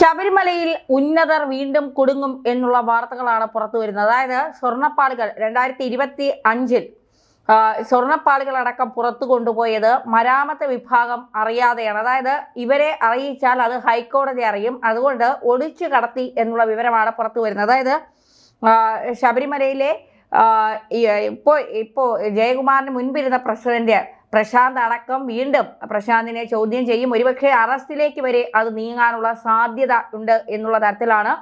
ശബരിമലയിൽ ഉന്നതർ വീണ്ടും കുടുങ്ങും എന്നുള്ള വാർത്തകളാണ് പുറത്തു വരുന്നത്. അതായത് സ്വർണ്ണപ്പാളികൾ 2025 സ്വർണ്ണപ്പാളികളടക്കം പുറത്തു കൊണ്ടുപോയത് മരാമത്ത് വിഭാഗം അറിയാതെയാണ്. അതായത് ഇവരെ അറിയിച്ചാൽ അത് ഹൈക്കോടതി അറിയും, അതുകൊണ്ട് ഒളിച്ചു കടത്തി എന്നുള്ള വിവരമാണ് പുറത്തു വരുന്നത്. അതായത് ശബരിമലയിലെ ഇപ്പോൾ ജയകുമാറിന് മുൻപിരുന്ന പ്രസിഡന്റ് പ്രശാന്ത് അടക്കം വീണ്ടും പ്രശാന്തിനെ ചോദ്യം ചെയ്യും. ഒരുപക്ഷെ അറസ്റ്റിലേക്ക് വരെ അത് നീങ്ങാനുള്ള സാധ്യത ഉണ്ട് എന്നുള്ള തരത്തിലാണ്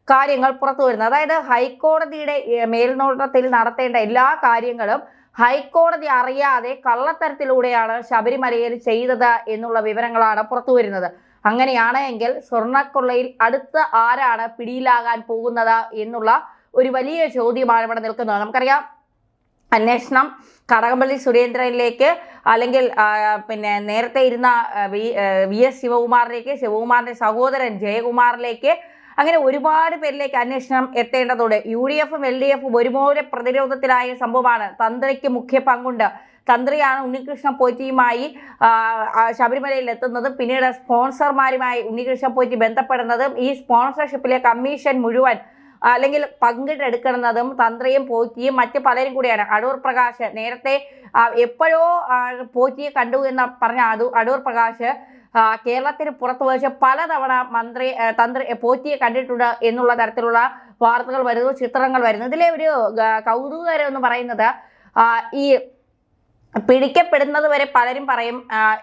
കാര്യങ്ങൾ പുറത്തു വരുന്നത്. അതായത് ഹൈക്കോടതിയുടെ മേൽനോട്ടത്തിൽ നടത്തേണ്ട എല്ലാ കാര്യങ്ങളും ഹൈക്കോടതി അറിയാതെ കള്ളത്തരത്തിലൂടെയാണ് ശബരിമലയിൽ ചെയ്തത് എന്നുള്ള വിവരങ്ങളാണ് പുറത്തു വരുന്നത്. അങ്ങനെയാണ് എങ്കിൽ സ്വർണ്ണക്കൊള്ളയിൽ അടുത്ത് ആരാണ് പിടിയിലാകാൻ പോകുന്നത് എന്നുള്ള ഒരു വലിയ ചോദ്യമാണ് ഇവിടെ നിൽക്കുന്നത്. നമുക്കറിയാം, അന്വേഷണം കടകംപള്ളി സുരേന്ദ്രനിലേക്ക്, അല്ലെങ്കിൽ നേരത്തെ ഇരുന്ന VS ശിവകുമാറിലേക്ക്, ശിവകുമാറിന്റെ സഹോദരൻ ജയകുമാറിലേക്ക്, അങ്ങനെ ഒരുപാട് പേരിലേക്ക് അന്വേഷണം എത്തേണ്ടതുണ്ട്. UDFും LDFും ഒരുപോലെ പ്രതിരോധത്തിലായ സംഭവമാണ്. തന്ത്രിക്ക് മുഖ്യ പങ്കുണ്ട്. തന്ത്രിയാണ് ഉണ്ണികൃഷ്ണൻ പോറ്റിയുമായി ശബരിമലയിൽ എത്തുന്നതും പിന്നീട് സ്പോൺസർമാരുമായി ഉണ്ണികൃഷ്ണൻ പോറ്റി ബന്ധപ്പെടുന്നതും ഈ സ്പോൺസർഷിപ്പിലെ കമ്മീഷൻ മുഴുവൻ അല്ലെങ്കിൽ പങ്കിട്ടെടുക്കുന്നതും തന്ത്രിയും പോറ്റിയും മറ്റു പലരും കൂടിയാണ്. അടൂർ പ്രകാശ് നേരത്തെ എപ്പോഴോ പോറ്റിയെ കണ്ടു എന്ന് പറഞ്ഞ അടൂർ പ്രകാശ് കേരളത്തിന് പുറത്തു വച്ച് പലതവണ തന്ത്രി പോറ്റിയെ കണ്ടിട്ടുണ്ട് എന്നുള്ള തരത്തിലുള്ള വാർത്തകൾ വരുന്നു, ചിത്രങ്ങൾ വരുന്നു. ഇതിലെ ഒരു കൗതുകകരം എന്ന് പറയുന്നത്, ഈ പിടിക്കപ്പെടുന്നത് വരെ പലരും പറയും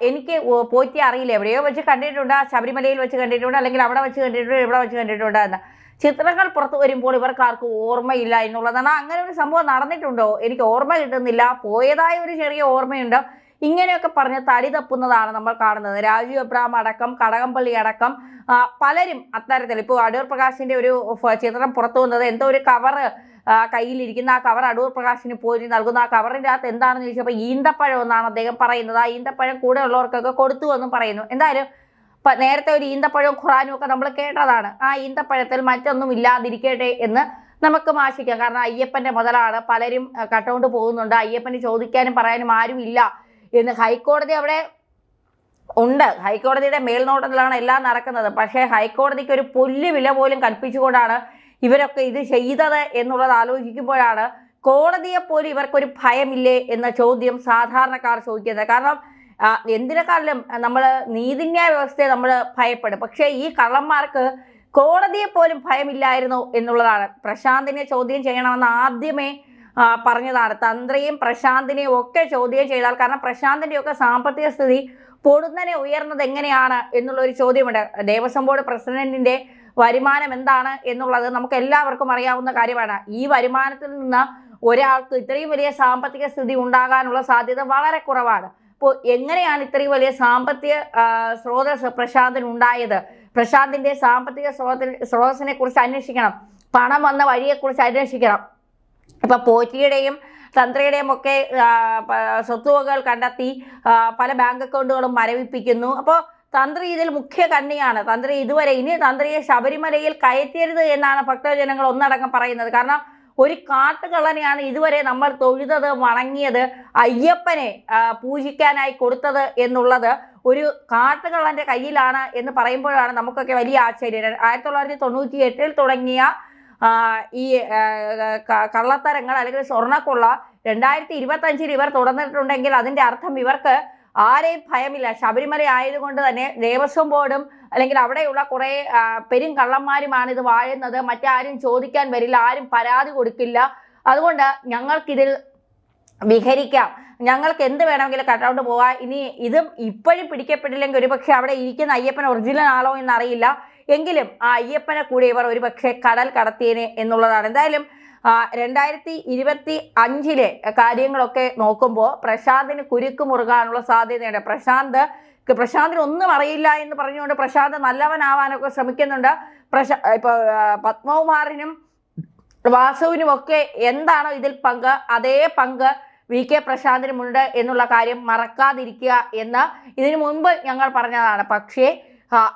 എനിക്ക് പോറ്റി അറിയില്ല, എവിടെയോ വെച്ച് കണ്ടിട്ടുണ്ട്, ശബരിമലയിൽ വെച്ച് കണ്ടിട്ടുണ്ട്, അല്ലെങ്കിൽ അവിടെ വെച്ച് കണ്ടിട്ടുണ്ട്, ഇവിടെ വെച്ച് കണ്ടിട്ടുണ്ട് എന്ന്. ചിത്രങ്ങൾ പുറത്തു വരുമ്പോൾ ഇവർക്ക് ആർക്കും ഓർമ്മയില്ല എന്നുള്ളതാണ്. അങ്ങനെ ഒരു സംഭവം നടന്നിട്ടുണ്ടോ, എനിക്ക് ഓർമ്മ കിട്ടുന്നില്ല, പോയതായ ഒരു ചെറിയ ഓർമ്മയുണ്ട്, ഇങ്ങനെയൊക്കെ പറഞ്ഞ് തടി തപ്പുന്നതാണ് നമ്മൾ കാണുന്നത്. രാജു എബ്രഹാം അടക്കം, കടകംപള്ളി അടക്കം പലരും അത്തരത്തിൽ. ഇപ്പോൾ അടൂർ പ്രകാശിന്റെ ഒരു ചിത്രം പുറത്തു വന്നത്, എന്തോ ഒരു കവറ് കയ്യിലിരിക്കുന്ന ആ കവർ അടൂർ പ്രകാശിന് പോയി നൽകുന്ന ആ കവറിൻ്റെ അകത്ത് എന്താണെന്ന് ചോദിച്ചപ്പോൾ ഈന്തപ്പഴം എന്നാണ് അദ്ദേഹം പറയുന്നത്. ആ ഈന്തപ്പഴം കൂടെ ഉള്ളവർക്കൊക്കെ കൊടുത്തു എന്നും പറയുന്നു. എന്തായാലും നേരത്തെ ഒരു ഈന്തപ്പഴവും ഖുറാനും ഒക്കെ നമ്മൾ കേട്ടതാണ്. ആ ഈന്തപ്പഴത്തിൽ മറ്റൊന്നും ഇല്ലാതിരിക്കട്ടെ എന്ന് നമുക്ക് ആശിക്കാം. കാരണം അയ്യപ്പന്റെ മുതലാണ്, പലരും കട്ടുകൊണ്ട് പോകുന്നുണ്ട്, അയ്യപ്പന് ചോദിക്കാനും പറയാനും ആരും ഇല്ല എന്ന് ഹൈക്കോടതി അവിടെ ഉണ്ട്. ഹൈക്കോടതിയുടെ മേൽനോട്ടത്തിലാണ് എല്ലാം നടക്കുന്നത്. പക്ഷേ ഹൈക്കോടതിക്ക് ഒരു പുല്ല് വില പോലും കൽപ്പിച്ചുകൊണ്ടാണ് ഇവരൊക്കെ ഇത് ചെയ്തത് എന്നുള്ളത് ആലോചിക്കുമ്പോഴാണ് കോടതിയെപ്പോലും ഇവർക്കൊരു ഭയമില്ലേ എന്ന ചോദ്യം സാധാരണക്കാർ ചോദിക്കുന്നത്. കാരണം എന്തിനേക്കാളും നമ്മൾ നീതിന്യായ വ്യവസ്ഥയെ നമ്മൾ ഭയപ്പെടും, പക്ഷേ ഈ കള്ളന്മാർക്ക് കോടതിയെ പോലും ഭയമില്ലായിരുന്നു എന്നുള്ളതാണ്. പ്രശാന്തിനെ ചോദ്യം ചെയ്യണമെന്ന് ആദ്യമേ പറഞ്ഞതാണ്. തന്ത്രിയും പ്രശാന്തിനെയും ഒക്കെ ചോദ്യം ചെയ്താൽ, കാരണം പ്രശാന്തിൻ്റെ ഒക്കെ സാമ്പത്തിക സ്ഥിതി പൊടുന്നനെ ഉയർന്നത് എങ്ങനെയാണ് എന്നുള്ളൊരു ചോദ്യമുണ്ട്. ദേവസ്വം ബോർഡ് പ്രസിഡന്റിന്റെ വരുമാനം എന്താണ് എന്നുള്ളത് നമുക്ക് എല്ലാവർക്കും അറിയാവുന്ന കാര്യമാണ്. ഈ വരുമാനത്തിൽ നിന്ന് ഒരാൾക്ക് ഇത്രയും വലിയ സാമ്പത്തിക സ്ഥിതി ഉണ്ടാകാനുള്ള സാധ്യത വളരെ കുറവാണ്. അപ്പോൾ എങ്ങനെയാണ് ഇത്രയും വലിയ സാമ്പത്തിക സ്രോതസ് പ്രശാന്തിന് ഉണ്ടായത്? പ്രശാന്തിന്റെ സാമ്പത്തിക സ്രോതസ്സിനെ കുറിച്ച് അന്വേഷിക്കണം, പണം വന്ന വഴിയെക്കുറിച്ച് അന്വേഷിക്കണം. ഇപ്പൊ പോറ്റിയുടെയും തന്ത്രിയുടെയും ഒക്കെ സ്വത്തുവകകൾ കണ്ടെത്തി പല ബാങ്ക് അക്കൗണ്ടുകളും മരവിപ്പിക്കുന്നു. അപ്പോൾ തന്ത്രി ഇതിൽ മുഖ്യ കണ്ണിയാണ്. തന്ത്രി ഇനി തന്ത്രിയെ ശബരിമലയിൽ കയറ്റരുത് എന്നാണ് ഭക്തജനങ്ങൾ ഒന്നടങ്കം പറയുന്നത്. കാരണം ഒരു കാട്ടുകള്ളനെയാണ് ഇതുവരെ നമ്മൾ തൊഴുതത്, വണങ്ങിയത്, അയ്യപ്പനെ പൂജിക്കാനായി കൊടുത്തത് എന്നുള്ളത് ഒരു കാട്ടുകള്ളന്റെ കയ്യിലാണ് എന്ന് പറയുമ്പോഴാണ് നമുക്കൊക്കെ വലിയ ആശ്ചര്യം. 1998 തുടങ്ങിയ ഈ കള്ളത്തരങ്ങൾ അല്ലെങ്കിൽ സ്വർണ്ണക്കൊള്ള 2025 ഇവർ തുടർന്നിട്ടുണ്ടെങ്കിൽ അതിൻ്റെ അർത്ഥം ഇവർക്ക് ആരെയും ഭയമില്ല. ശബരിമല ആയതുകൊണ്ട് തന്നെ ദേവസ്വം ബോർഡും അല്ലെങ്കിൽ അവിടെയുള്ള കുറേ പെരും കള്ളന്മാരുമാണ് ഇത് വാഴുന്നത്. മറ്റാരും ചോദിക്കാൻ വരില്ല, ആരും പരാതി കൊടുക്കില്ല. അതുകൊണ്ട് ഞങ്ങൾക്കിതിൽ വിഹരിക്കാം, ഞങ്ങൾക്ക് എന്ത് വേണമെങ്കിലും കട്ടൗട്ട് പോവാം. ഇനി ഇതും ഇപ്പോഴും പിടിക്കപ്പെട്ടില്ലെങ്കിൽ ഒരുപക്ഷെ അവിടെ ഇരിക്കുന്ന അയ്യപ്പൻ ഒറിജിനൽ ആണോ എന്നറിയില്ല, എങ്കിലും ആ അയ്യപ്പനെ കൂടി ഇവർ ഒരുപക്ഷെ കടൽ കടത്തിയേനെ എന്നുള്ളതാണ്. എന്തായാലും 2025 കാര്യങ്ങളൊക്കെ നോക്കുമ്പോൾ പ്രശാന്തിന് കുരുക്ക് മുറുകാനുള്ള സാധ്യതയുണ്ട്. പ്രശാന്തിന് ഒന്നും അറിയില്ല എന്ന് പറഞ്ഞുകൊണ്ട് പ്രശാന്ത് നല്ലവനാവാനൊക്കെ ശ്രമിക്കുന്നുണ്ട്. ഇപ്പോൾ പത്മകുമാറിനും വാസുവിനും ഒക്കെ എന്താണോ ഇതിൽ പങ്ക്, അതേ പങ്ക് VK പ്രശാന്തിനുമുണ്ട് എന്നുള്ള കാര്യം മറക്കാതിരിക്കുക എന്ന് ഇതിനു മുൻപ് ഞങ്ങൾ പറഞ്ഞതാണ്. പക്ഷേ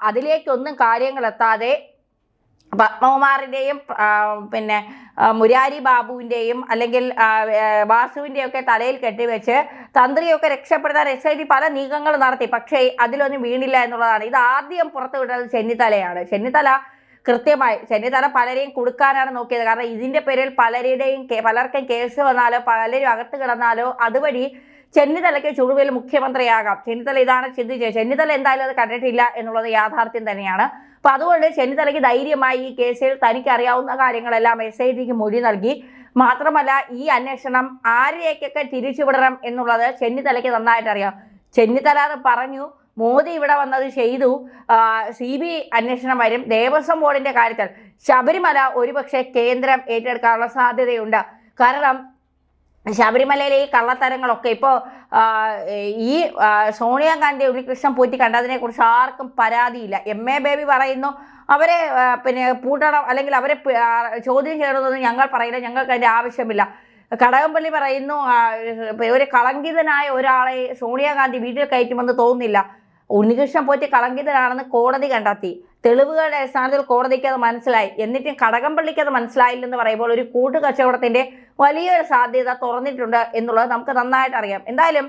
അതിലേക്കൊന്നും കാര്യങ്ങൾ എത്താതെ പത്മകുമാറിൻ്റെയും പിന്നെ മുരാരി ബാബുവിൻ്റെയും അല്ലെങ്കിൽ വാസുവിൻ്റെയൊക്കെ തലയിൽ കെട്ടിവെച്ച് തന്ത്രിയൊക്കെ രക്ഷപ്പെടുത്താൻ SIT പല നീക്കങ്ങൾ നടത്തി. പക്ഷേ അതിലൊന്നും വീണില്ല എന്നുള്ളതാണ്. ഇത് ആദ്യം പുറത്തുവിട്ടത് ചെന്നിത്തലയാണ്. ചെന്നിത്തല പലരെയും കൊടുക്കാനാണ് നോക്കിയത്. കാരണം ഇതിൻ്റെ പേരിൽ പലർക്കും കേസ് വന്നാലോ പലരും അകത്ത് കിടന്നാലോ അതുവഴി ചെന്നിത്തലയ്ക്ക് ചുഴുവിൽ മുഖ്യമന്ത്രിയാകാം. ചെന്നിത്തല ഇതാണ് ചിന്തിച്ചത്. ചെന്നിത്തല എന്തായാലും അത് കണ്ടിട്ടില്ല എന്നുള്ളത് യാഥാർത്ഥ്യം തന്നെയാണ്. അപ്പൊ അതുകൊണ്ട് ചെന്നിത്തലയ്ക്ക് ധൈര്യമായി ഈ കേസിൽ തനിക്ക് അറിയാവുന്ന കാര്യങ്ങളെല്ലാം SITക്ക് മൊഴി നൽകി. മാത്രമല്ല ഈ അന്വേഷണം ആരിലേക്കൊക്കെ തിരിച്ചുവിടണം എന്നുള്ളത് ചെന്നിത്തലയ്ക്ക് നന്നായിട്ട് അറിയാം. ചെന്നിത്തല അത് പറഞ്ഞു. മോദി ഇവിടെ വന്നത് ചെയ്തു. CBI അന്വേഷണം വരും. ദേവസ്വം ബോർഡിന്റെ കാര്യത്തിൽ ശബരിമല ഒരുപക്ഷെ കേന്ദ്രം ഏറ്റെടുക്കാനുള്ള സാധ്യതയുണ്ട്. കാരണം ശബരിമലയിലെ ഈ കള്ളത്തരങ്ങളൊക്കെ ഇപ്പോൾ ഈ സോണിയാഗാന്ധി ഉണ്ണികൃഷ്ണൻ പോറ്റി കണ്ടതിനെ കുറിച്ച് ആർക്കും പരാതിയില്ല. MA ബേബി പറയുന്നു അവരെ പൂട്ടണം അല്ലെങ്കിൽ അവരെ ചോദ്യം ചെയ്യണമെന്ന് ഞങ്ങൾ പറയില്ല, ഞങ്ങൾക്ക് അതിൻ്റെ ആവശ്യമില്ല. കടകംപള്ളി പറയുന്നു ഒരു കളങ്കിതനായ ഒരാളെ സോണിയാഗാന്ധി വീട്ടിൽ കയറ്റുമെന്ന് തോന്നുന്നില്ല. ഉണ്ണികൃഷ്ണൻ പോറ്റി കളങ്കിതനാണെന്ന് കോടതി കണ്ടെത്തി. തെളിവുകളുടെ അടിസ്ഥാനത്തിൽ കോടതിക്ക് അത് മനസ്സിലായി. എന്നിട്ടും കടകംപള്ളിക്ക് അത് മനസ്സിലായില്ലെന്ന് പറയുമ്പോൾ ഒരു കൂട്ടുകച്ചവടത്തിന്റെ വലിയൊരു സാധ്യത തുറന്നിട്ടുണ്ട് എന്നുള്ളത് നമുക്ക് നന്നായിട്ട് അറിയാം. എന്തായാലും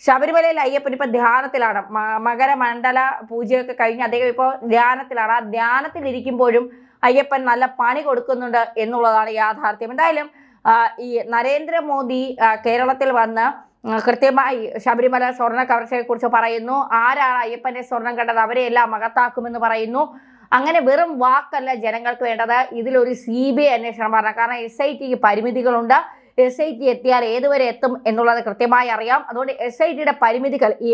ശബരിമലയിൽ അയ്യപ്പൻ ഇപ്പം ധ്യാനത്തിലാണ്. മകരമണ്ഡല പൂജയൊക്കെ കഴിഞ്ഞ് അദ്ദേഹം ഇപ്പോൾ ധ്യാനത്തിലാണ്. ആ ധ്യാനത്തിലിരിക്കുമ്പോഴും അയ്യപ്പൻ നല്ല പണി കൊടുക്കുന്നുണ്ട് എന്നുള്ളതാണ് യാഥാർത്ഥ്യം. എന്തായാലും ഈ നരേന്ദ്രമോദി കേരളത്തിൽ വന്ന് കൃത്യമായി ശബരിമല സ്വർണ്ണ കവർച്ചയെക്കുറിച്ച് പറയുന്നു. ആരാണ് അയ്യപ്പന്റെ സ്വർണം കണ്ടത് അവരെയെല്ലാം മകത്താക്കുമെന്ന് പറയുന്നു. അങ്ങനെ വെറും വാക്കല്ല ജനങ്ങൾക്ക് വേണ്ടത്, ഇതിലൊരു CBI അന്വേഷണം പറഞ്ഞു. കാരണം SITക്ക് പരിമിതികളുണ്ട്. SIT എത്തിയാൽ ഏതുവരെ എത്തും എന്നുള്ളത് കൃത്യമായി അറിയാം. അതുകൊണ്ട് SITയുടെ പരിമിതികൾ ഈ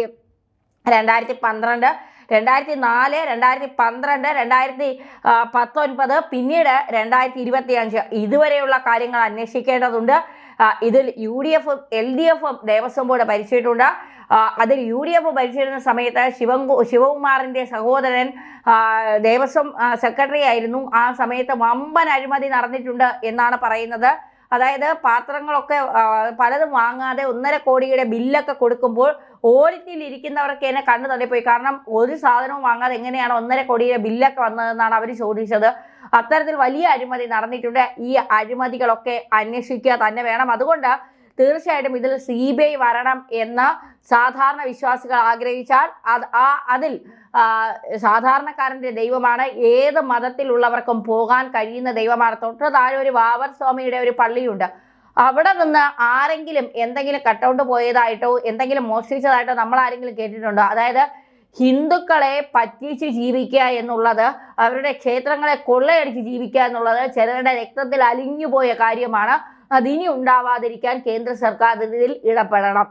2012, 2004, 2012, 2019 പിന്നീട് 2025 ഇതുവരെയുള്ള കാര്യങ്ങൾ അന്വേഷിക്കേണ്ടതുണ്ട്. ഇതിൽ UDF LDF ദേവസ്വം ബോർഡ് ഭരിച്ചിട്ടുണ്ട്. അതിൽ UDF ഭരിച്ചിരുന്ന സമയത്ത് ശിവകുമാറിന്റെ സഹോദരൻ ദേവസ്വം സെക്രട്ടറി ആയിരുന്നു. ആ സമയത്ത് വമ്പൻ അഴിമതി നടന്നിട്ടുണ്ട് എന്നാണ് പറയുന്നത്. അതായത് പാത്രങ്ങളൊക്കെ പലതും വാങ്ങാതെ 1.5 കോടിയുടെ ബില്ലൊക്കെ കൊടുക്കുമ്പോൾ ഓഡിറ്റിൽ ഇരിക്കുന്നവർക്ക് തന്നെ കണ്ണു തള്ളിപ്പോയി. കാരണം ഒരു സാധനവും വാങ്ങാതെ എങ്ങനെയാണ് 1.5 കോടിയുടെ ബില്ലൊക്കെ വന്നതെന്നാണ് അവർ ചോദിച്ചത്. അത്തരത്തിൽ വലിയ അഴിമതി നടന്നിട്ടുണ്ട്. ഈ അഴിമതികളൊക്കെ അന്വേഷിക്കുക തന്നെ വേണം. അതുകൊണ്ട് തീർച്ചയായിട്ടും ഇതിൽ CBI വരണം എന്ന് സാധാരണ വിശ്വാസികൾ ആഗ്രഹിച്ചാൽ അതിൽ സാധാരണക്കാരൻ്റെ ദൈവമാണ്. ഏത് മതത്തിലുള്ളവർക്കും പോകാൻ കഴിയുന്ന ദൈവമാണ്. തൊട്ട് താഴെ ഒരു വാവർ സ്വാമിയുടെ ഒരു പള്ളിയുണ്ട്. അവിടെ നിന്ന് ആരെങ്കിലും എന്തെങ്കിലും കട്ടൗട്ട് പോയതായിട്ടോ എന്തെങ്കിലും മോഷ്ടിച്ചതായിട്ടോ നമ്മൾ ആരെങ്കിലും കേട്ടിട്ടുണ്ടോ? അതായത് ഹിന്ദുക്കളെ പറ്റിച്ച് ജീവിക്കുക എന്നുള്ളത്, അവരുടെ ക്ഷേത്രങ്ങളെ കൊള്ളയടിച്ച് ജീവിക്കുക എന്നുള്ളത് ചിലരുടെ രക്തത്തിൽ അലിഞ്ഞുപോയ കാര്യമാണ്. അതിനി ഉണ്ടാവാതിരിക്കാൻ കേന്ദ്ര സർക്കാർ ഇതിൽ ഇടപെടണം.